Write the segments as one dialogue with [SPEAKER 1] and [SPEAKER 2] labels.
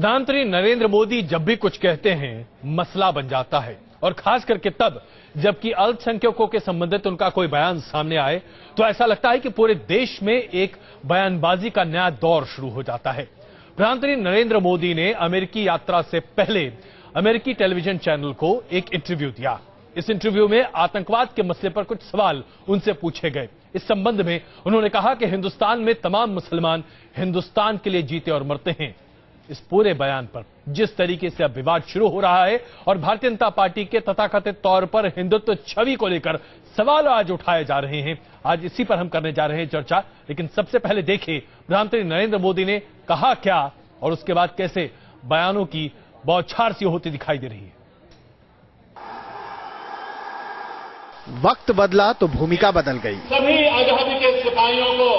[SPEAKER 1] प्रधानमंत्री नरेंद्र मोदी जब भी कुछ कहते हैं मसला बन जाता है, और खास करके तब जबकि अल्पसंख्यकों के संबंधित उनका कोई बयान सामने आए तो ऐसा लगता है कि पूरे देश में एक बयानबाजी का नया दौर शुरू हो जाता है। प्रधानमंत्री नरेंद्र मोदी ने अमेरिकी यात्रा से पहले अमेरिकी टेलीविजन चैनल को एक इंटरव्यू दिया। इस इंटरव्यू में आतंकवाद के मसले पर कुछ सवाल उनसे पूछे गए। इस संबंध में उन्होंने कहा कि हिंदुस्तान में तमाम मुसलमान हिंदुस्तान के लिए जीते और मरते हैं। इस पूरे बयान पर जिस तरीके से अब विवाद शुरू हो रहा है और भारतीय जनता पार्टी के तथाकथित तौर पर हिंदुत्व छवि को लेकर सवाल आज उठाए जा रहे हैं, आज इसी पर हम करने जा रहे हैं चर्चा। लेकिन सबसे पहले देखिए प्रधानमंत्री नरेंद्र मोदी ने कहा क्या और उसके बाद कैसे बयानों की बौछार सी होती दिखाई दे रही है।
[SPEAKER 2] वक्त बदला तो भूमिका बदल गई।
[SPEAKER 3] सभी आजादी के सिपाहियों को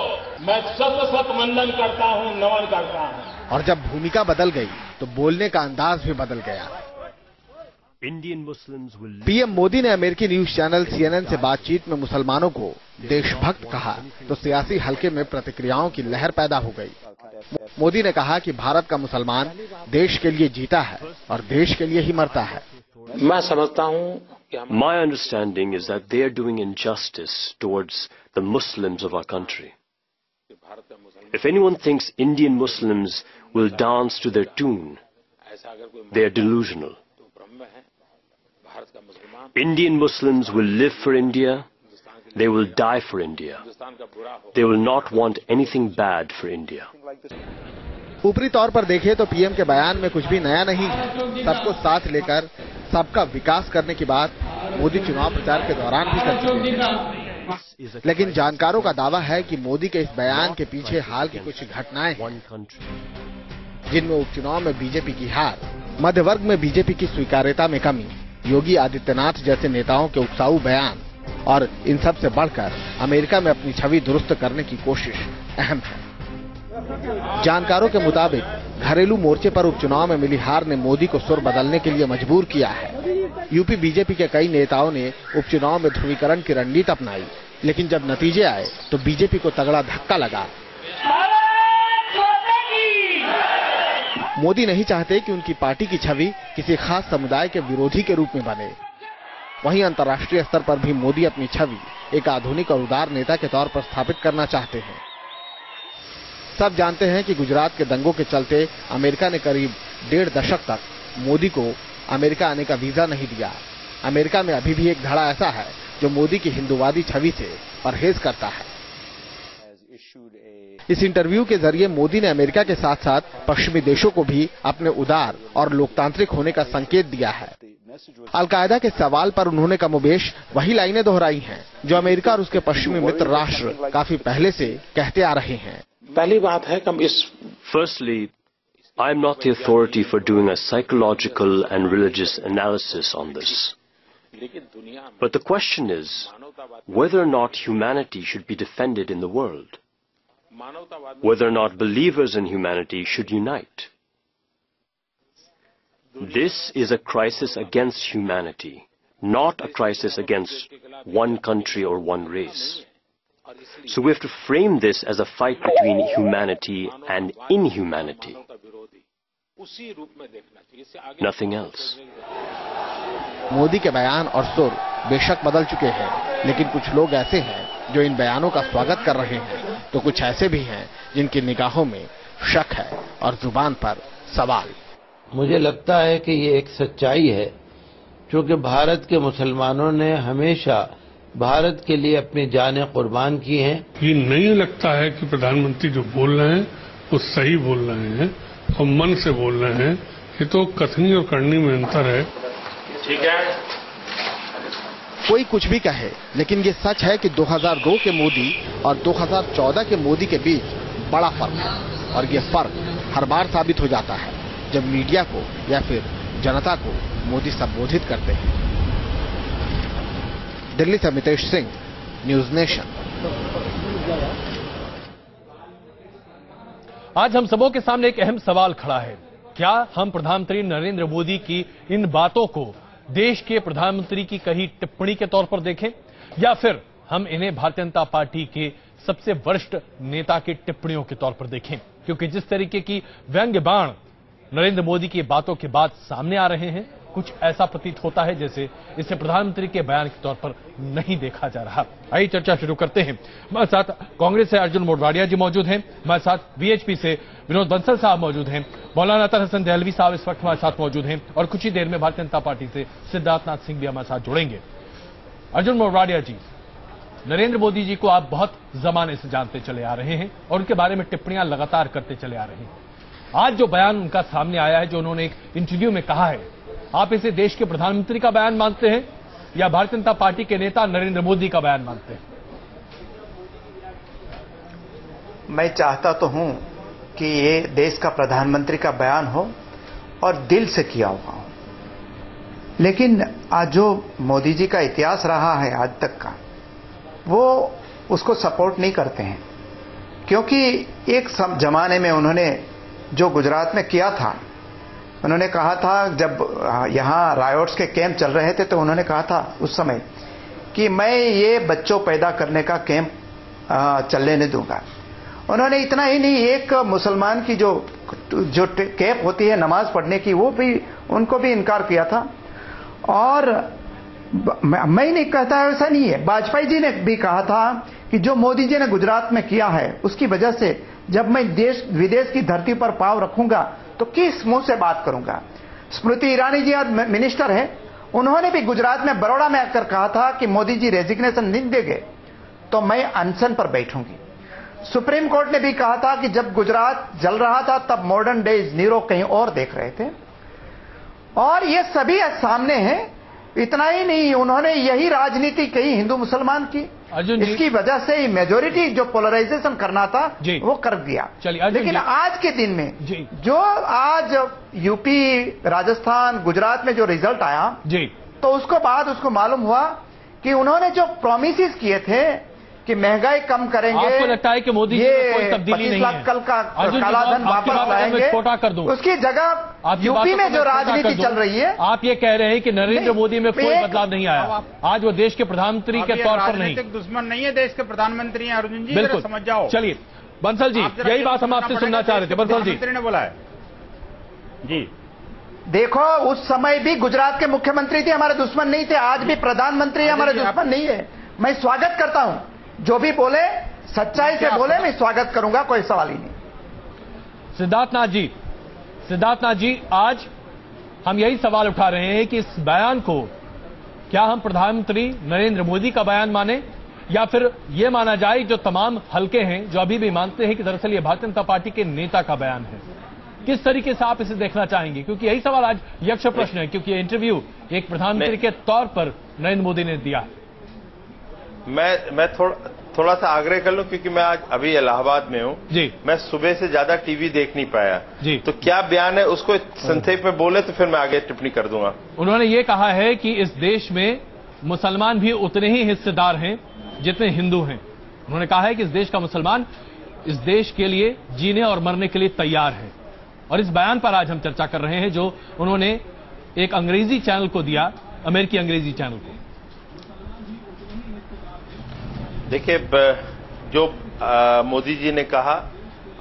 [SPEAKER 3] मैं शत वंदन करता हूं, नमन करता हूं।
[SPEAKER 2] और जब भूमिका बदल गई तो बोलने का अंदाज भी बदल गया। पीएम मोदी ने अमेरिकी न्यूज चैनल CNN से बातचीत में मुसलमानों को देशभक्त कहा तो सियासी हलके में प्रतिक्रियाओं की लहर पैदा हो गई। मोदी ने कहा कि भारत का मुसलमान देश के लिए जीता है और देश के लिए ही मरता है।
[SPEAKER 3] मैं समझता हूं
[SPEAKER 4] My understanding is that they are doing injustice towards the Muslims of our country. If anyone thinks Indian Muslims will dance to their tune, they are delusional. Indian Muslims will live for India, they will die for India. They will not want anything bad for India.
[SPEAKER 2] ऊपरी तौर पर देखें तो PM के बयान में कुछ भी नया नहीं है। सबको साथ लेकर सबका विकास करने की बात मोदी चुनाव प्रचार के दौरान भी कर चुके हैं। लेकिन जानकारों का दावा है कि मोदी के इस बयान के पीछे हाल की कुछ घटनाएं हैं, जिनमें उपचुनाव में बीजेपी की हार, मध्य वर्ग में बीजेपी की स्वीकार्यता में कमी, योगी आदित्यनाथ जैसे नेताओं के उकसाऊ बयान और इन सब से बढ़कर अमेरिका में अपनी छवि दुरुस्त करने की कोशिश अहम है। जानकारों के मुताबिक घरेलू मोर्चे पर उपचुनाव में मिली हार ने मोदी को सुर बदलने के लिए मजबूर किया है। यूपी बीजेपी के कई नेताओं ने उपचुनाव में ध्रुवीकरण की रणनीति अपनाई, लेकिन जब नतीजे आए तो बीजेपी को तगड़ा धक्का लगा। मोदी नहीं चाहते कि उनकी पार्टी की छवि किसी खास समुदाय के विरोधी के रूप में बने। वहीं अंतर्राष्ट्रीय स्तर पर भी मोदी अपनी छवि एक आधुनिक और उदार नेता के तौर पर स्थापित करना चाहते हैं। सब जानते हैं कि गुजरात के दंगों के चलते अमेरिका ने करीब 1.5 दशक तक मोदी को अमेरिका आने का वीजा नहीं दिया। अमेरिका में अभी भी एक धड़ा ऐसा है जो मोदी की हिंदूवादी छवि से परहेज करता है। इस इंटरव्यू के जरिए मोदी ने अमेरिका के साथ साथ पश्चिमी देशों को भी अपने उदार और लोकतांत्रिक होने का संकेत दिया है। अलकायदा के सवाल पर उन्होंने कमोबेश वही लाइनें दोहराई हैं जो अमेरिका और उसके पश्चिमी मित्र राष्ट्र काफी पहले से कहते आ रहे हैं।
[SPEAKER 3] पहली बात है कि इस
[SPEAKER 4] Firstly, I am not the authority for doing a psychological and religious analysis on this. But the question is whether or not humanity should be defended in the world, whether or not believers in humanity should unite. This is a crisis against humanity, not a crisis against one country or one race. So we have to frame this as a fight between humanity and inhumanity. Nothing else.
[SPEAKER 2] Modi के बयान और सुर बेशक बदल चुके हैं, लेकिन कुछ लोग ऐसे हैं जो इन बयानों का स्वागत कर रहे हैं, तो कुछ ऐसे भी हैं जिनकी निगाहों में शक है और जुबान पर सवाल।
[SPEAKER 5] मुझे लगता है कि ये एक सच्चाई है, क्योंकि भारत के मुसलमानों ने हमेशा भारत के लिए अपनी जानें कुर्बान की हैं।
[SPEAKER 6] ये नहीं लगता है कि प्रधानमंत्री जो बोल रहे हैं वो सही बोल रहे हैं और मन से बोल रहे हैं। ये तो कथनी और करनी में अंतर है।
[SPEAKER 3] ठीक है,
[SPEAKER 2] कोई कुछ भी कहे, लेकिन ये सच है कि 2002 के मोदी और 2014 के मोदी के बीच बड़ा फर्क है, और ये फर्क हर बार साबित हो जाता है जब मीडिया को या फिर जनता को मोदी संबोधित करते हैं। दिल्ली से मितेश सिंह, न्यूज नेशन।
[SPEAKER 1] आज हम सबों के सामने एक अहम सवाल खड़ा है। क्या हम प्रधानमंत्री नरेंद्र मोदी की इन बातों को देश के प्रधानमंत्री की कही टिप्पणी के तौर पर देखें, या फिर हम इन्हें भारतीय जनता पार्टी के सबसे वरिष्ठ नेता की टिप्पणियों के तौर पर देखें? क्योंकि जिस तरीके की व्यंग्य बाण नरेंद्र मोदी की बातों के बाद सामने आ रहे हैं। कुछ ऐसा प्रतीत होता है जैसे इसे प्रधानमंत्री के बयान के तौर पर नहीं देखा जा रहा। आइए चर्चा शुरू करते हैं। हमारे साथ कांग्रेस से अर्जुन मोढवाडिया जी मौजूद हैं, हमारे साथ बीएचपी से विनोद बंसल साहब मौजूद हैं, मौलाना अतर हसन दहलवी साहब इस वक्त हमारे साथ मौजूद हैं और कुछ ही देर में भारतीय जनता पार्टी से सिद्धार्थनाथ सिंह भी हमारे साथ जुड़ेंगे। अर्जुन मोढवाडिया जी, नरेंद्र मोदी जी को आप बहुत जमाने से जानते चले आ रहे हैं और उनके बारे में टिप्पणियां लगातार करते चले आ रहे हैं। आज जो बयान उनका सामने आया है, जो उन्होंने एक इंटरव्यू में कहा है, आप इसे देश के प्रधानमंत्री का बयान मानते हैं या भारतीय जनता पार्टी के नेता नरेंद्र मोदी का बयान मानते हैं?
[SPEAKER 7] मैं चाहता तो हूं कि ये देश का प्रधानमंत्री का बयान हो और दिल से किया हुआ हो, लेकिन आज जो मोदी जी का इतिहास रहा है आज तक का, वो उसको सपोर्ट नहीं करते हैं। क्योंकि एक जमाने में उन्होंने जो गुजरात में किया था, उन्होंने कहा था, जब यहाँ रायोट्स के कैंप चल रहे थे तो उन्होंने कहा था उस समय कि मैं ये बच्चों पैदा करने का कैंप चलने नहीं दूंगा। उन्होंने इतना ही नहीं, एक मुसलमान की जो कैंप होती है नमाज पढ़ने की, वो भी उनको भी इनकार किया था। और मैं नहीं कहता ऐसा नहीं है, वाजपेयी जी ने भी कहा था कि जो मोदी जी ने गुजरात में किया है उसकी वजह से जब मैं देश विदेश की धरती पर पांव रखूंगा तो किस मुंह से बात करूंगा। स्मृति ईरानी जी आज मिनिस्टर है, उन्होंने भी गुजरात में बड़ौदा में आकर कहा था कि मोदी जी रेजिग्नेशन नहीं देंगे तो मैं अनशन पर बैठूंगी। सुप्रीम कोर्ट ने भी कहा था कि जब गुजरात जल रहा था तब मॉडर्न डे नीरो कहीं और देख रहे थे। और ये सभी सामने हैं। इतना ही नहीं, उन्होंने यही राजनीति कही हिंदू मुसलमान की, इसकी वजह से मेजोरिटी जो पोलराइजेशन करना था वो कर दिया। लेकिन आज के दिन में जो आज यूपी, राजस्थान, गुजरात में जो रिजल्ट आया तो उसको बाद उसको मालूम हुआ कि उन्होंने जो प्रॉमिसेस किए थे कि महंगाई कम करेंगे,
[SPEAKER 1] आपको लगता है कि मोदी जी में कोई तब्दीली नहीं है?
[SPEAKER 7] कल का काला धन वापस लाएंगे,
[SPEAKER 1] छोटा कर दूं,
[SPEAKER 7] उसकी जगह यूपी में जो राजनीति चल रही है।
[SPEAKER 1] आप ये कह रहे हैं कि नरेंद्र मोदी में कोई बदलाव नहीं आया, आज वो देश के प्रधानमंत्री के तौर पर नहीं।
[SPEAKER 8] दुश्मन नहीं है, देश के प्रधानमंत्री हैं अर्जुन जी,
[SPEAKER 1] बिल्कुल
[SPEAKER 8] समझ जाओ।
[SPEAKER 1] चलिए बंसल जी, यही बात हम आपसे सुनना चाह रहे थे। बंसल जी
[SPEAKER 8] ने बोला है जी,
[SPEAKER 7] देखो उस समय भी गुजरात के मुख्यमंत्री थे, हमारे दुश्मन नहीं थे, आज भी प्रधानमंत्री हमारे दुश्मन नहीं है। मैं स्वागत करता हूं, जो भी बोले सच्चाई से बोले, मैं स्वागत करूंगा, कोई सवाल ही नहीं।
[SPEAKER 1] सिद्धार्थनाथ जी, आज हम यही सवाल उठा रहे हैं कि इस बयान को क्या हम प्रधानमंत्री नरेंद्र मोदी का बयान माने या फिर यह माना जाए जो तमाम हलके हैं जो अभी भी मानते हैं कि दरअसल ये भारतीय जनता पार्टी के नेता का बयान है। किस तरीके से आप इसे देखना चाहेंगे? क्योंकि यही सवाल आज यक्ष प्रश्न है, क्योंकि ये इंटरव्यू एक प्रधानमंत्री के तौर पर नरेंद्र मोदी ने दिया है।
[SPEAKER 9] मैं थोड़ा सा आग्रह कर लूं, क्योंकि मैं आज अभी इलाहाबाद में हूं जी। मैं सुबह से ज्यादा टीवी देख नहीं पाया जी। तो क्या बयान है उसको संक्षेप में बोले तो फिर मैं आगे टिप्पणी कर दूंगा।
[SPEAKER 1] उन्होंने ये कहा है कि इस देश में मुसलमान भी उतने ही हिस्सेदार हैं जितने हिंदू हैं। उन्होंने कहा है कि इस देश का मुसलमान इस देश के लिए जीने और मरने के लिए तैयार है। और इस बयान पर आज हम चर्चा कर रहे हैं जो उन्होंने एक अंग्रेजी चैनल को दिया, अमेरिकी अंग्रेजी चैनल को।
[SPEAKER 9] देखिए, जो मोदी जी ने कहा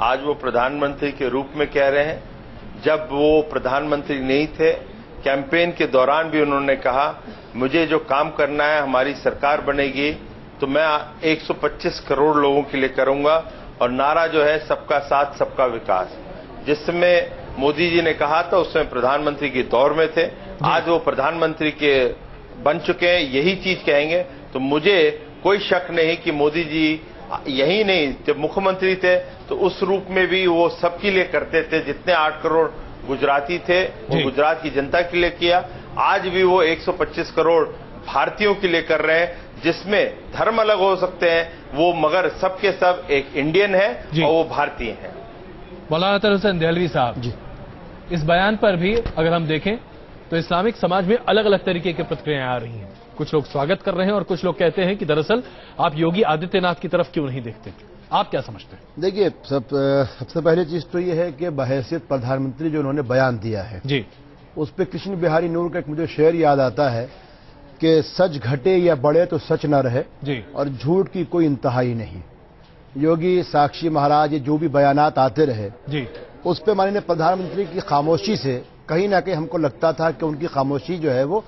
[SPEAKER 9] आज वो प्रधानमंत्री के रूप में कह रहे हैं। जब वो प्रधानमंत्री नहीं थे, कैंपेन के दौरान भी उन्होंने कहा मुझे जो काम करना है, हमारी सरकार बनेगी तो मैं 125 करोड़ लोगों के लिए करूंगा। और नारा जो है सबका साथ सबका विकास, जिसमें मोदी जी ने कहा था उसमें प्रधानमंत्री के दौर में थे। आज वो प्रधानमंत्री के बन चुके हैं, यही चीज कहेंगे। तो मुझे कोई शक नहीं कि मोदी जी यही नहीं, जब मुख्यमंत्री थे तो उस रूप में भी वो सबके लिए करते थे। जितने 8 करोड़ गुजराती थे वो गुजरात की जनता के लिए किया। आज भी वो 125 करोड़ भारतीयों के लिए कर रहे हैं, जिसमें धर्म अलग हो सकते हैं वो, मगर सबके सब एक इंडियन है और वो भारतीय हैं।
[SPEAKER 1] मौलाना अतर हसन दहलवी साहब जी, इस बयान पर भी अगर हम देखें तो इस्लामिक समाज में अलग अलग तरीके की प्रतिक्रियाएं आ रही हैं। कुछ लोग स्वागत कर रहे हैं और कुछ लोग कहते हैं कि दरअसल आप योगी आदित्यनाथ की तरफ क्यों नहीं देखते। आप क्या समझते हैं?
[SPEAKER 10] देखिए, सबसे पहली चीज तो ये है कि बहैसियत प्रधानमंत्री जो उन्होंने बयान दिया है जी, उस पर कृष्ण बिहारी नूर का एक मुझे शेर याद आता है कि सच घटे या बढ़े तो सच न रहे जी, और झूठ की कोई इंतहा ही नहीं। योगी, साक्षी महाराज, जो भी बयानात आते रहे जी, उस पर माननीय प्रधानमंत्री की खामोशी से कहीं ना कहीं हमको लगता था कि उनकी खामोशी जो है वो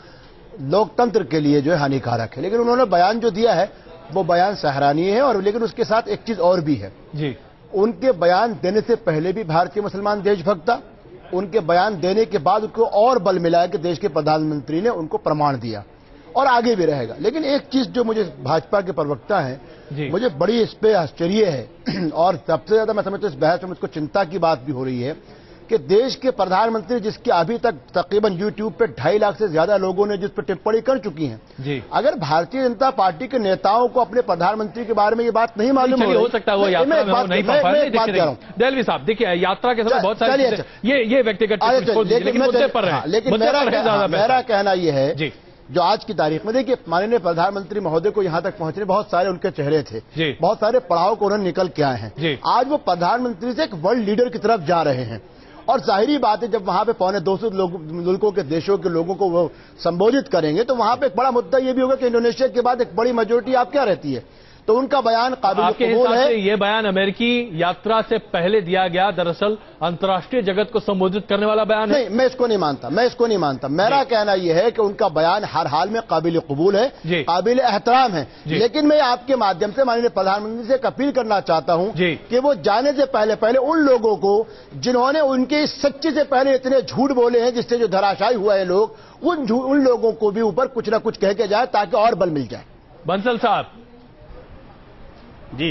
[SPEAKER 10] लोकतंत्र के लिए जो है हानिकारक है। लेकिन उन्होंने बयान जो दिया है वो बयान सराहनीय है। और लेकिन उसके साथ एक चीज और भी है
[SPEAKER 1] जी,
[SPEAKER 10] उनके बयान देने से पहले भी भारतीय मुसलमान देशभक्त था, उनके बयान देने के बाद उनको और बल मिला कि देश के प्रधानमंत्री ने उनको प्रमाण दिया और आगे भी रहेगा। लेकिन एक चीज जो मुझे भाजपा के प्रवक्ता हैं, मुझे बड़ी इस पे आश्चर्य है और सबसे ज्यादा मैं समझता हूं इस बहस में मुझको चिंता की बात भी हो रही है कि देश के प्रधानमंत्री जिसके अभी तक तकरीबन यूट्यूब पे 2.5 लाख से ज्यादा लोगों ने जिस पर टिप्पणी कर चुकी हैं, अगर भारतीय जनता पार्टी के नेताओं को अपने प्रधानमंत्री के बारे में ये बात नहीं मालूम
[SPEAKER 1] हो सकता है वो यात्रा में नहीं पहुंच पाए। दिलवी साहब देखिए, यात्रा के समय बहुत सारी ये व्यक्तिगत
[SPEAKER 10] लेकिन मेरा कहना यह है जो आज की तारीख में देखिए माननीय प्रधानमंत्री महोदय को यहां तक पहुंचने बहुत सारे उनके चेहरे थे, बहुत सारे पड़ाव को उन्होंने निकल के आए हैं। आज वो प्रधानमंत्री से एक वर्ल्ड लीडर की तरफ जा रहे हैं और जाहिरी बात है जब वहां पे 250 मुल्कों के देशों के लोगों को वो संबोधित करेंगे तो वहां पे एक बड़ा मुद्दा ये भी होगा कि इंडोनेशिया के बाद एक बड़ी मेजोरिटी आप क्या रहती है, तो उनका बयान काबिल कबूल है।
[SPEAKER 1] ये बयान अमेरिकी यात्रा से पहले दिया गया, दरअसल अंतर्राष्ट्रीय जगत को संबोधित करने वाला बयान है।
[SPEAKER 10] नहीं, मैं इसको नहीं मानता। मेरा कहना यह है कि उनका बयान हर हाल में काबिल कबूल है, काबिल एहतराम है। लेकिन मैं आपके माध्यम से माननीय प्रधानमंत्री से एक अपील करना चाहता हूं कि वो जाने से पहले उन लोगों को जिन्होंने उनके सच्चे से पहले इतने झूठ बोले हैं जिससे जो धराशायी हुआ है लोग, उन लोगों को भी ऊपर कुछ ना कुछ कह के जाए ताकि और बल मिल जाए।
[SPEAKER 1] बंसल साहब
[SPEAKER 8] जी,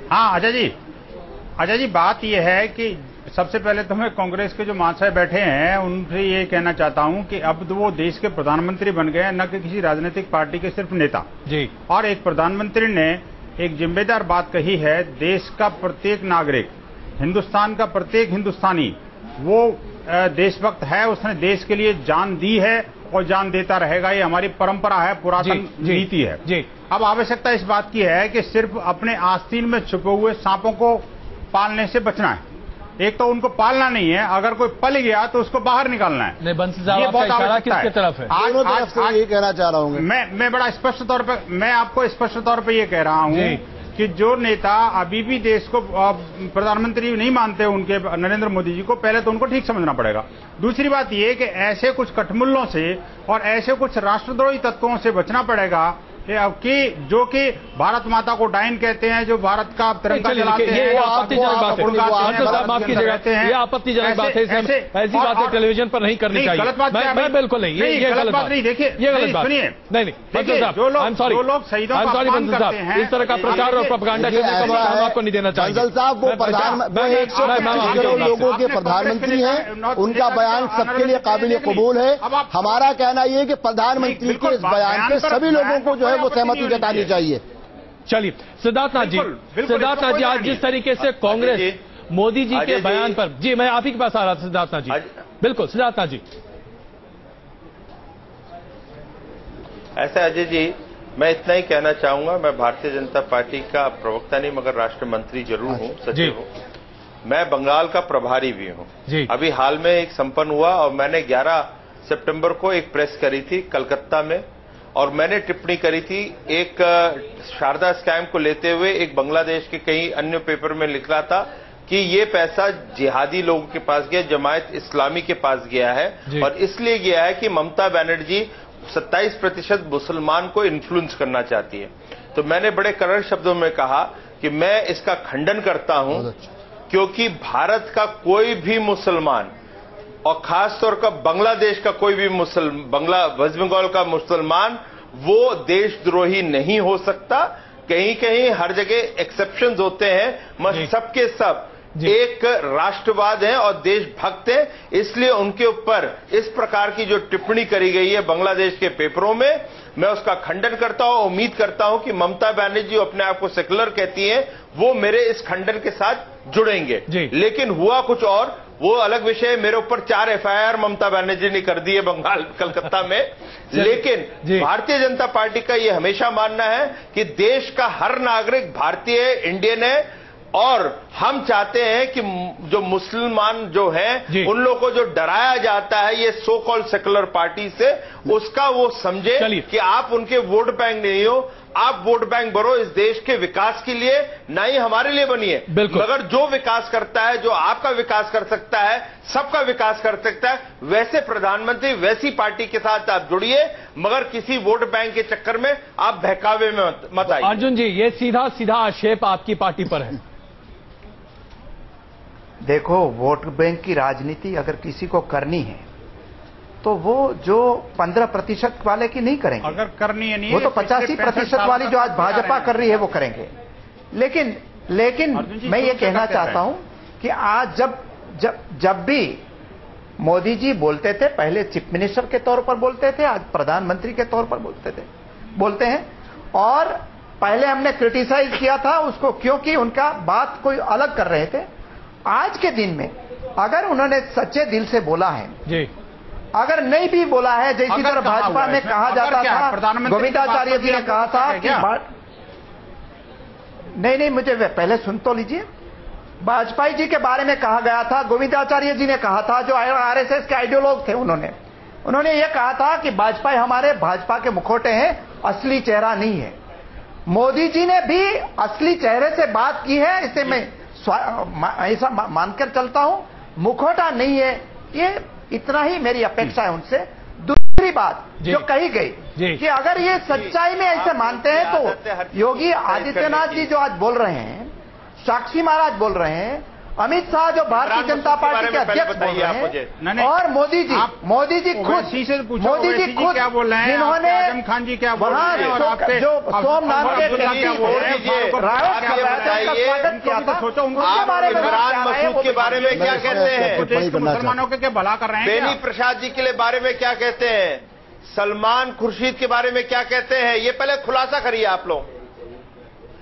[SPEAKER 8] हाँ अजय जी बात यह है कि सबसे पहले तो मैं कांग्रेस के जो महाशय बैठे हैं उनसे ये कहना चाहता हूं कि अब तो वो देश के प्रधानमंत्री बन गए हैं, न कि किसी राजनीतिक पार्टी के सिर्फ नेता जी। और एक प्रधानमंत्री ने एक जिम्मेदार बात कही है, देश का प्रत्येक नागरिक, हिंदुस्तान का प्रत्येक हिंदुस्तानी वो देशभक्त है, उसने देश के लिए जान दी है और जान देता रहेगा। ये हमारी परंपरा है, पुरातन नीति है जी। अब आवश्यकता इस बात की है कि सिर्फ अपने आस्तीन में छुपे हुए सांपों को पालने से बचना है। एक तो उनको पालना नहीं है, अगर कोई पल गया तो उसको बाहर निकालना है।
[SPEAKER 1] नहीं, बंसी साहब आपका इशारा किसकी तरफ है?
[SPEAKER 10] आज ये कहना चाह रहा हूँ
[SPEAKER 8] मैं बड़ा स्पष्ट तौर पर, मैं आपको स्पष्ट तौर पर ये कह रहा हूँ कि जो नेता अभी भी देश को प्रधानमंत्री नहीं मानते उनके नरेंद्र मोदी जी को, पहले तो उनको ठीक समझना पड़ेगा। दूसरी बात यह कि ऐसे कुछ कठमुल्लों से और ऐसे कुछ राष्ट्रद्रोही तत्वों से बचना पड़ेगा कि जो कि भारत माता को डायन कहते हैं, जो भारत का तिरंगा जलाते हैं।
[SPEAKER 1] ये आपत्तिजनक बात है, माफ कीजिएगा, ये आपत्तिजनक बात है, ऐसी बातें टेलीविजन पर नहीं करनी चाहिए।
[SPEAKER 8] गलत बात
[SPEAKER 1] मैं बिल्कुल नहीं, ये गलत बात नहीं। देखिए, ये गलत बात सुनिए, नहीं
[SPEAKER 8] जो लोग शहीदों का अपमान करते हैं,
[SPEAKER 1] इस तरह का प्रचार और प्रोपेगेंडा करने का मौका हम आपको नहीं देना चाहिए।
[SPEAKER 10] बंसल साहब वो 125 करोड़ लोगों के प्रधानमंत्री हैं, उनका बयान सबके लिए काबिल कबूल है। हमारा कहना यह है कि प्रधानमंत्री के इस बयान से सभी लोगों को जो है वो सहमति जतानी चाहिए।
[SPEAKER 1] चलिए सिद्धार्थनाथ जी, आज जिस तरीके से कांग्रेस मोदी जी के बयान पर, जी मैं आप ही के पास आ रहा था सिद्धार्थनाथ जी। बिल्कुल सिद्धार्थनाथ जी।
[SPEAKER 9] ऐसा अजय जी, मैं इतना ही कहना चाहूंगा, मैं भारतीय जनता पार्टी का प्रवक्ता नहीं मगर राष्ट्र मंत्री जरूर हूं, सचिव हूं। मैं बंगाल का प्रभारी भी हूं। अभी हाल में एक संपन्न हुआ और मैंने 11 सितंबर को एक प्रेस करी थी कलकत्ता में, और मैंने टिप्पणी करी थी एक शारदा स्कैम को लेते हुए। एक बांग्लादेश के कई अन्य पेपर में लिखा था कि ये पैसा जिहादी लोगों के पास गया, जमायत इस्लामी के पास गया है, और इसलिए गया है कि ममता बनर्जी 27% मुसलमान को इन्फ्लुएंस करना चाहती है। तो मैंने बड़े करड़ शब्दों में कहा कि मैं इसका खंडन करता हूं, क्योंकि भारत का कोई भी मुसलमान और खासतौर का बांग्लादेश का कोई भी वेस्ट बंगाल का मुसलमान वो देशद्रोही नहीं हो सकता। कहीं कहीं हर जगह एक्सेप्शंस होते हैं, मगर सबके सब एक राष्ट्रवाद है और देशभक्त है। इसलिए उनके ऊपर इस प्रकार की जो टिप्पणी करी गई है बांग्लादेश के पेपरों में, मैं उसका खंडन करता हूं। उम्मीद करता हूं कि ममता बनर्जी अपने आप को सेकुलर कहती हैं, वो मेरे इस खंडन के साथ जुड़ेंगे। लेकिन हुआ कुछ और, वो अलग विषय। मेरे ऊपर 4 FIR ममता बनर्जी ने कर दी है बंगाल कलकत्ता में। लेकिन भारतीय जनता पार्टी का ये हमेशा मानना है कि देश का हर नागरिक भारतीय इंडियन है, और हम चाहते हैं कि जो मुसलमान जो हैं उन लोगों को जो डराया जाता है ये सो कॉल्ड सेकुलर पार्टी से, उसका वो समझे कि आप उनके वोट बैंक नहीं हो, आप वोट बैंक भरो इस देश के विकास के लिए, ना ही हमारे लिए बनी है। मगर जो विकास करता है, जो आपका विकास कर सकता है, सबका विकास कर सकता है, वैसे प्रधानमंत्री, वैसी पार्टी के साथ आप जुड़िए, मगर किसी वोट बैंक के चक्कर में आप बहकावे में मत आइए।
[SPEAKER 1] अर्जुन जी, ये सीधा सीधा आक्षेप आपकी पार्टी पर है।
[SPEAKER 7] देखो, वोट बैंक की राजनीति अगर किसी को करनी है तो वो जो 15% वाले की नहीं करेंगे।
[SPEAKER 8] अगर करनी है नहीं,
[SPEAKER 7] वो तो 85% वाली जो आज भाजपा कर रही है वो करेंगे। लेकिन मैं ये कहना चाहता हूं कि आज जब भी मोदी जी बोलते थे, पहले चीफ मिनिस्टर के तौर पर बोलते थे, आज प्रधानमंत्री के तौर पर बोलते हैं, और पहले हमने क्रिटिसाइज किया था उसको क्योंकि उनका बात कोई अलग कर रहे थे। आज के दिन में अगर उन्होंने सच्चे दिल से बोला है जी, अगर नहीं भी बोला है, जैसी तरह भाजपा में कहा जाता था, गोविंदाचार्य जी ने कहा था कि नहीं, मुझे पहले सुन तो लीजिए। वाजपेयी जी के बारे में कहा गया था, गोविंदाचार्य जी ने कहा था, जो आरएसएस के आइडियोलॉग थे, उन्होंने यह कहा था कि वाजपेयी हमारे भाजपा के मुखौटे हैं, असली चेहरा नहीं है। मोदी जी ने भी असली चेहरे से बात की है, इसे मैं ऐसा मानकर चलता हूं, मुखौटा नहीं है। ये इतना ही मेरी अपेक्षा है उनसे। दूसरी बात जो कही गई कि अगर ये सच्चाई में ऐसे मानते हैं तो योगी आदित्यनाथ जी जो आज बोल रहे हैं, साक्षी महाराज बोल रहे हैं, अमित शाह जो भारतीय जनता पार्टी के अध्यक्ष बोल रहे हैं, और मोदी जी खुद
[SPEAKER 8] क्या बोल रहे हैं,
[SPEAKER 7] जिन्होंने
[SPEAKER 8] आजम खान जी क्या बोल रहे हैं,
[SPEAKER 7] जो सोमनाथ के स्वागत किया था, उनके बारे में
[SPEAKER 9] इमरान मसूद के बारे में क्या कहते हैं,
[SPEAKER 8] मुसलमानों के भला कर रहे हैं,
[SPEAKER 9] बेनी प्रसाद जी के बारे में क्या कहते हैं, सलमान खुर्शीद के बारे में क्या कहते हैं, ये पहले खुलासा करिए आप लोग।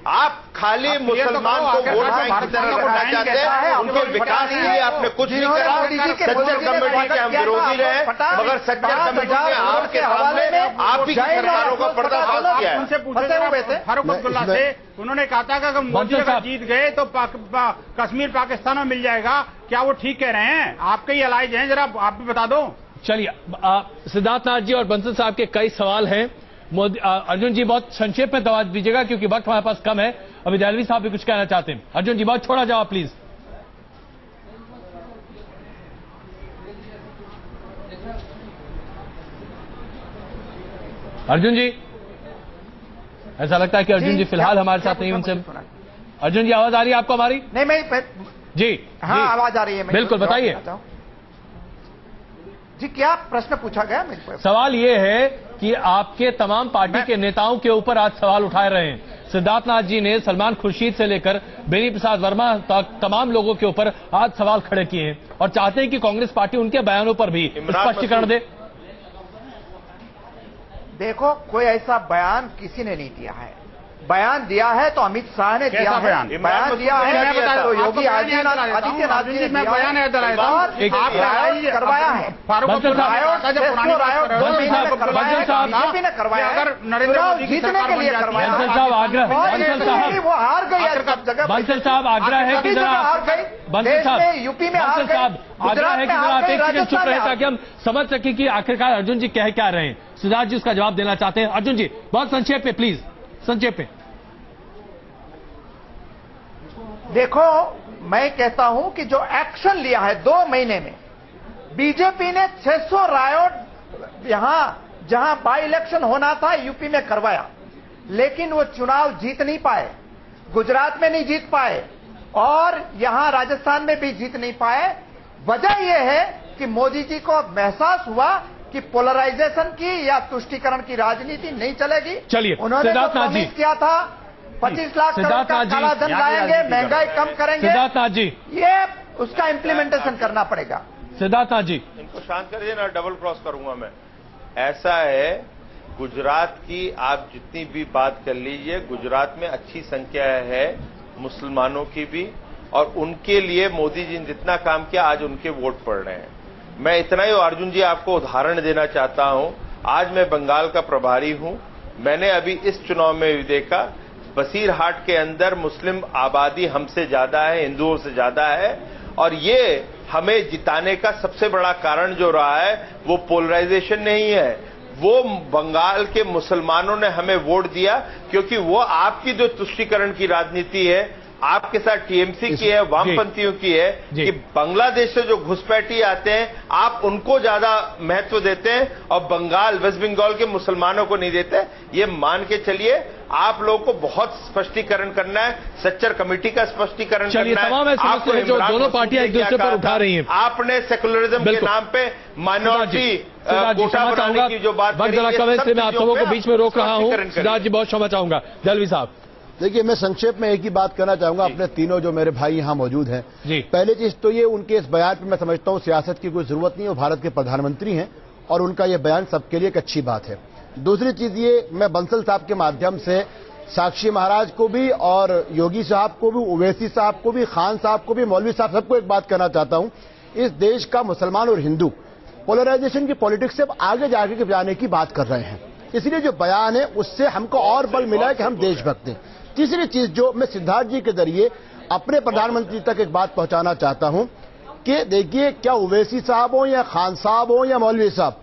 [SPEAKER 9] आप खाली मुसलमान को वोट बैंक की तरह रखना चाहते हैं, उनके विकास के लिए आपने कुछ नहीं करा। सज्जन कमेटी के हम विरोधी रहे, मगर सज्जन कमेटी ने आपके सामने आपकी सरकारों का पर्दाफाश किया है।
[SPEAKER 8] उनसे पूछे फारूक अब्दुल्ला से, उन्होंने कहा था कि अगर मोदी अगर जीत गए तो कश्मीर पाकिस्तान में मिल जाएगा, क्या वो ठीक कह रहे हैं? आपके ही अलाइज हैं, जरा आप भी बता दो।
[SPEAKER 1] चलिए, सिद्धार्थनाथ जी और बंसल साहब के कई सवाल हैं। अर्जुन जी बहुत संक्षेप में जवाब दीजिएगा क्योंकि वक्त हमारे पास कम है। अभी दहलवी साहब भी कुछ कहना चाहते हैं। अर्जुन जी बहुत छोड़ा जवाब प्लीज। अर्जुन जी, ऐसा लगता है कि अर्जुन जी फिलहाल हमारे साथ नहीं। उनसे अर्जुन जी आवाज आ रही है आपको हमारी?
[SPEAKER 7] नहीं, मैं
[SPEAKER 1] जी
[SPEAKER 7] हाँ, आवाज आ रही है।
[SPEAKER 1] बिल्कुल बताइए
[SPEAKER 7] जी, क्या प्रश्न पूछा गया मेरे को?
[SPEAKER 1] सवाल ये है कि आपके तमाम पार्टी के नेताओं के ऊपर आज सवाल उठाए रहे हैं। सिद्धार्थनाथ जी ने सलमान खुर्शीद से लेकर बेनी प्रसाद वर्मा तक तमाम लोगों के ऊपर आज सवाल खड़े किए हैं और चाहते हैं कि कांग्रेस पार्टी उनके बयानों पर भी स्पष्टीकरण दे।
[SPEAKER 7] देखो, कोई ऐसा बयान किसी ने नहीं दिया है। बयान दिया है तो अमित शाह ने दिया है। बयान दिया है तो योगी आदित्यनाथ जी ने
[SPEAKER 8] बयान
[SPEAKER 7] करवाया है। बीजेपी ने करवाया, अगर नरेंद्र मोदी जीतने के लिए करवाया।
[SPEAKER 1] बंसल साहब आग्रह,
[SPEAKER 7] वो हार गई।
[SPEAKER 1] बंसल साहब आग्रह है कि जरा बंसल साहब,
[SPEAKER 7] यूपी में
[SPEAKER 1] बंसल साहब आग्रह है कि जरा आप एक सेकंड चुप रहे ताकि हम समझ सके कि आखिरकार अर्जुन जी कह क्या रहे हैं। सिद्धार्थ जी उसका जवाब देना चाहते हैं। अर्जुन जी बहुत संक्षेप में प्लीज, संक्षेप में।
[SPEAKER 7] देखो, मैं कहता हूं कि जो एक्शन लिया है 2 महीने में, बीजेपी ने 600 रायोट यहां जहां बाई इलेक्शन होना था यूपी में करवाया, लेकिन वो चुनाव जीत नहीं पाए। गुजरात में नहीं जीत पाए और यहां राजस्थान में भी जीत नहीं पाए। वजह यह है कि मोदी जी को महसूस हुआ कि पोलराइजेशन की या तुष्टीकरण की राजनीति नहीं चलेगी।
[SPEAKER 1] चलिए,
[SPEAKER 7] उन्होंने जो प्रॉमिस किया था 25 लाख करोड़ का काला धन लाएंगे, महंगाई कम करेंगे,
[SPEAKER 1] सिद्धार्थनाथ जी
[SPEAKER 7] ये उसका इम्प्लीमेंटेशन करना पड़ेगा।
[SPEAKER 1] सिद्धार्थनाथ जी
[SPEAKER 9] इनको शांत करिए ना, डबल क्रॉस करूंगा मैं। ऐसा है, गुजरात की आप जितनी भी बात कर लीजिए, गुजरात में अच्छी संख्या है मुसलमानों की भी, और उनके लिए मोदी जी ने जितना काम किया आज उनके वोट पड़ रहे हैं। मैं इतना ही अर्जुन जी आपको उदाहरण देना चाहता हूं। आज मैं बंगाल का प्रभारी हूं। मैंने अभी इस चुनाव में भी देखा, बसीरहाट के अंदर मुस्लिम आबादी हमसे ज्यादा है, हिंदुओं से ज्यादा है, और ये हमें जिताने का सबसे बड़ा कारण जो रहा है वो पोलराइजेशन नहीं है, वो बंगाल के मुसलमानों ने हमें वोट दिया क्योंकि वो आपकी जो तुष्टीकरण की राजनीति है, आपके साथ टीएमसी की है, वामपंथियों की है, कि बांग्लादेश से जो घुसपैठी आते हैं आप उनको ज्यादा महत्व देते हैं और बंगाल, वेस्ट बंगाल के मुसलमानों को नहीं देते। ये मान के चलिए, आप लोगों को बहुत स्पष्टीकरण करना है, सच्चर कमेटी का स्पष्टीकरण करना है।
[SPEAKER 1] आपको जो दोनों पार्टियां एक दूसरे पर उठा रही हैं,
[SPEAKER 9] आपने सेकुलरिज्म के नाम पे माइनॉरिटी कोटा बनाने की जो बात करी,
[SPEAKER 1] मैं आप सबों को बीच में रोक रहा हूं। सिद्धार्थ जी, बहुत क्षमा चाहूंगा। दलवी साहब,
[SPEAKER 10] देखिए, मैं संक्षेप में एक ही बात करना चाहूंगा अपने तीनों जो मेरे भाई यहां मौजूद हैं। पहली चीज तो ये, उनके इस बयान पर मैं समझता हूं सियासत की कोई जरूरत नहीं है, वो भारत के प्रधानमंत्री हैं और उनका ये बयान सबके लिए एक अच्छी बात है। दूसरी चीज ये, मैं बंसल साहब के माध्यम से साक्षी महाराज को भी और योगी साहब को भी, ओवैसी साहब को भी, खान साहब को भी, मौलवी साहब सबको एक बात कहना चाहता हूं। इस देश का मुसलमान और हिंदू पोलराइजेशन की पॉलिटिक्स से आगे जाके जाने की बात कर रहे हैं, इसलिए जो बयान है उससे हमको और बल मिला है कि हम देशभक्त हैं। तीसरी चीज जो मैं सिद्धार्थ जी के जरिए अपने प्रधानमंत्री तक एक बात पहुंचाना चाहता हूं कि देखिए, क्या ओवैसी साहब हो या खान साहब हो या मौलवी साहब,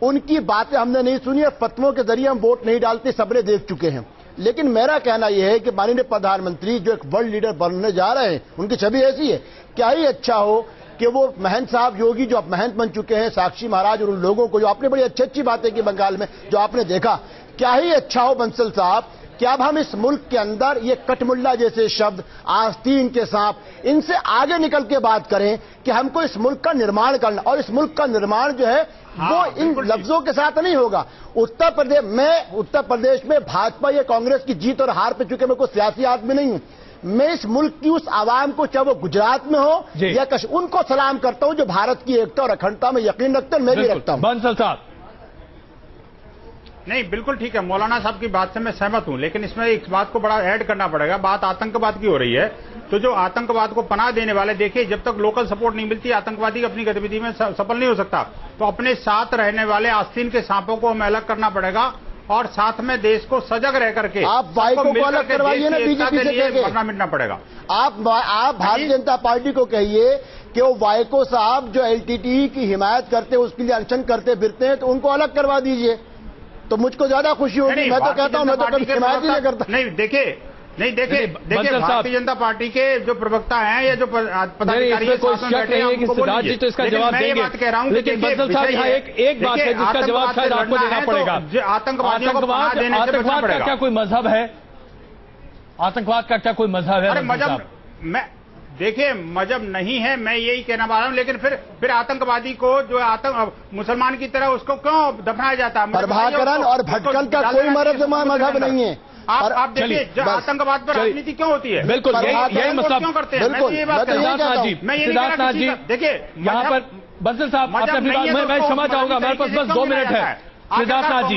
[SPEAKER 10] उनकी बातें हमने नहीं सुनी है, फतवों के जरिए हम वोट नहीं डालते, सबने देख चुके हैं। लेकिन मेरा कहना यह है कि माननीय प्रधानमंत्री जो एक वर्ल्ड लीडर बनने जा रहे हैं, उनकी छवि ऐसी है, क्या ही अच्छा हो कि वो महंत साहब योगी जो अब महंत बन चुके हैं, साक्षी महाराज और उन लोगों को जो आपने बड़ी अच्छी अच्छी बातें की बंगाल में जो आपने देखा, क्या ही अच्छा हो बंसल साहब कि अब हम इस मुल्क के अंदर ये कटमुल्ला जैसे शब्द, आस्तीन के सांप, इनसे आगे निकल के बात करें कि हमको इस मुल्क का निर्माण करना, और इस मुल्क का निर्माण जो है वो इन लफ्जों के साथ नहीं होगा। उत्तर प्रदेश में भाजपा या कांग्रेस की जीत और हार पे, चूंकि मैं कोई सियासी आदमी नहीं हूं, मैं इस मुल्क की उस आवाम को, चाहे वो गुजरात में हो या कश्मीर, उनको सलाम करता हूं जो भारत की एकता और अखंडता में यकीन रखते हैं, मैं भी रखता हूं।
[SPEAKER 1] बंसल साहब,
[SPEAKER 8] नहीं, बिल्कुल ठीक है, मौलाना साहब की बात से मैं सहमत हूं, लेकिन इसमें एक बात को बड़ा ऐड करना पड़ेगा। बात आतंकवाद की हो रही है, तो जो आतंकवाद को पनाह देने वाले, देखिए, जब तक लोकल सपोर्ट नहीं मिलती, आतंकवादी अपनी गतिविधि में सफल नहीं हो सकता। तो अपने साथ रहने वाले आस्तीन के सांपों को हमें अलग करना पड़ेगा और साथ में देश को सजग रह करके
[SPEAKER 10] आप वाइको को अलग करवाइए ना, बीजेपी से
[SPEAKER 8] मरना मिटना पड़ेगा।
[SPEAKER 10] आप भारतीय जनता पार्टी को कहिए कि वो वाइको साहब जो LTTE की हिमायत करते, उसके लिए अनशन करते फिरते हैं, तो उनको अलग करवा दीजिए, तो मुझको ज्यादा खुशी होगी। मैं तो कहता हूं, मैं तो कभी हिमायत ही नहीं करता।
[SPEAKER 8] नहीं, देखिए भारतीय जनता पार्टी के जो प्रवक्ता हैं या जो पदाधिकारी हैं,
[SPEAKER 1] कोई शक नहीं है कि सिद्धार्थ जी तो इसका जवाब देंगे,
[SPEAKER 8] बात कह रहा हूं,
[SPEAKER 1] लेकिन बंसल साहब यहाँ एक बात है जिसका जवाब शायद आपको देना पड़ेगा। आतंकवाद का क्या कोई मजहब है? आतंकवाद का क्या कोई मजहब है?
[SPEAKER 8] अरे मजहब, देखिए, मजहब नहीं है, मैं यही कहना चाह रहा हूं, लेकिन फिर आतंकवादी को जो मुसलमान की तरह उसको क्यों दफनाया जाता है?
[SPEAKER 10] प्रभाकरण और भटकल का कोई मजहब नहीं है।
[SPEAKER 8] आप देखिए, आतंकवाद पर राजनीति क्यों होती है?
[SPEAKER 1] बिल्कुल, यही मसला
[SPEAKER 8] क्यों करते हैं? मैं ये बात
[SPEAKER 1] सिद्धार्थ जी, देखिए, यहाँ पर बंसल साहब, मैं क्षमा चाहूंगा, मेरे पास बस 2 मिनट है। सिद्धार्थ नाथ जी,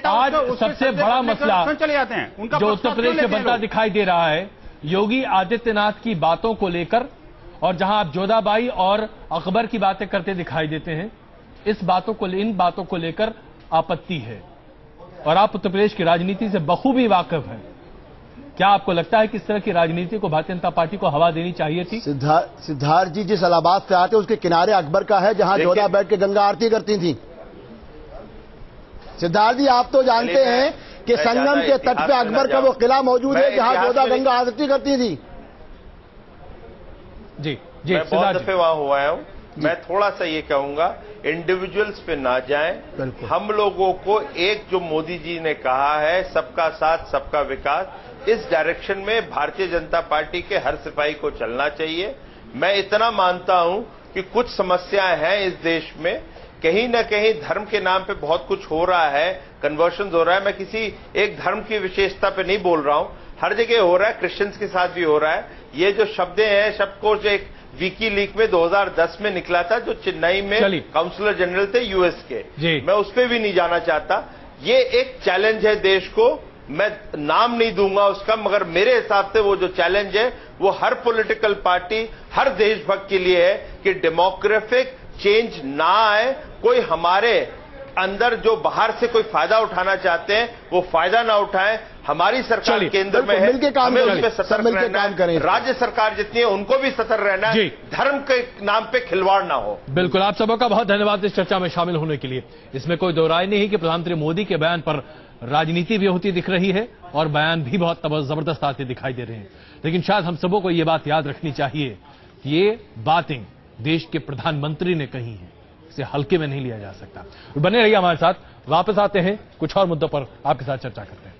[SPEAKER 1] आज सबसे बड़ा मसला
[SPEAKER 8] चले जाते हैं
[SPEAKER 1] जो उत्तर प्रदेश में बनता दिखाई दे रहा है, योगी आदित्यनाथ की बातों को लेकर, और जहां आप जोधाबाई और अकबर की बातें करते दिखाई देते हैं, इन बातों को लेकर आपत्ति है, और आप उत्तर प्रदेश की राजनीति से बखूबी वाकिफ हैं। क्या आपको लगता है कि इस तरह की राजनीति को भारतीय जनता पार्टी को हवा देनी चाहिए थी?
[SPEAKER 10] सिद्धार्थ जी जिस इलाहाबाद से आते उसके किनारे अकबर का है, जहां जोधा बैठ के गंगा आरती करती थी। सिद्धार्थ जी, आप तो जानते हैं कि संगम के तट पे अकबर का वो किला मौजूद है जहां जोधा गंगा आरती करती थी।
[SPEAKER 1] जी,
[SPEAKER 9] मैं बहुत दफे वहां हुआ हूं। मैं थोड़ा सा ये कहूंगा, इंडिविजुअल्स पे ना जाएं। हम लोगों को एक जो मोदी जी ने कहा है, सबका साथ सबका विकास, इस डायरेक्शन में भारतीय जनता पार्टी के हर सिपाही को चलना चाहिए। मैं इतना मानता हूं कि कुछ समस्याएं हैं इस देश में, कहीं न कहीं धर्म के नाम पे बहुत कुछ हो रहा है, कन्वर्शन हो रहा है। मैं किसी एक धर्म की विशेषता पे नहीं बोल रहा हूं, हर जगह हो रहा है, क्रिश्चियंस के साथ भी हो रहा है। ये जो शब्द हैं, शब्दकोश एक विकी लीक में 2010 में निकला था, जो चेन्नई में काउंसलर जनरल थे यूएस के, मैं उस पर भी नहीं जाना चाहता। ये एक चैलेंज है देश को, मैं नाम नहीं दूंगा उसका, मगर मेरे हिसाब से वो जो चैलेंज है वो हर पॉलिटिकल पार्टी, हर देशभक्त के लिए है कि डेमोग्राफिक चेंज ना आए, कोई हमारे अंदर जो बाहर से कोई फायदा उठाना चाहते हैं वो फायदा ना उठाएं। हमारी सरकार केंद्र में है, हमें उसमें सतर्क रहना है। राज्य सरकार जितनी है उनको भी सतर्क रहना है, धर्म के नाम पे खिलवाड़ ना हो।
[SPEAKER 1] बिल्कुल, आप सबका बहुत धन्यवाद इस चर्चा में शामिल होने के लिए। इसमें कोई दो राय नहीं है कि प्रधानमंत्री मोदी के बयान पर राजनीति भी होती दिख रही है और बयान भी बहुत जबरदस्त आते दिखाई दे रहे हैं। लेकिन शायद हम सबों को यह बात याद रखनी चाहिए, ये बातें देश के प्रधानमंत्री ने कही हैं, इसे हल्के में नहीं लिया जा सकता। बने रहिए हमारे साथ, वापस आते हैं कुछ और मुद्दों पर आपके साथ चर्चा करते हैं।